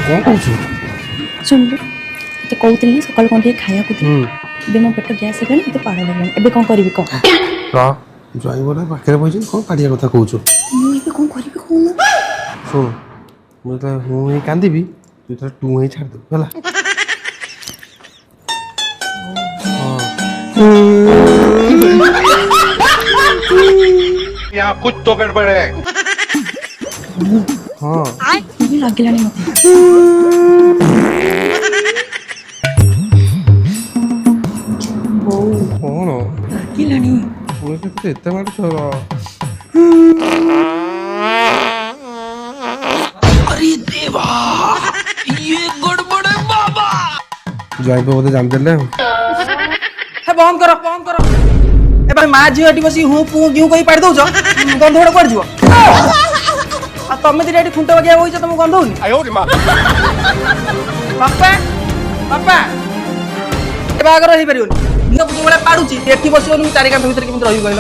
कौन कौन सुन तो कहते ना सकाल कौन खाया दे मो पेट गैस है तो पाड़ लगे ए कौन करी कह जाइबना पाखे बस कौन पाड़िया कथा कहूँ मुझे कौन करी कहून शुण मुझे हूँ ही कांदी तू टू ही छाड़ दे यहाँ कुछ तो गड़बड़ है। हाँ लगे मत कौन लगे मुझे एत मार छोर अरे देवा ये गड़बड़ है बाबा। जाइब बोधे जानदेले बंद करो ए भाई माँ झील एटी बस हूँ पू क्यों कही पाड़ दौच गंध गोटे कुआड़ जीव तमें दिने खुंट बागिया बच तुम गंध होनी बापा बापा बागर हो पार जो भाई पाड़ुची एटी बस चारि कांथ भितर केमी रही कहल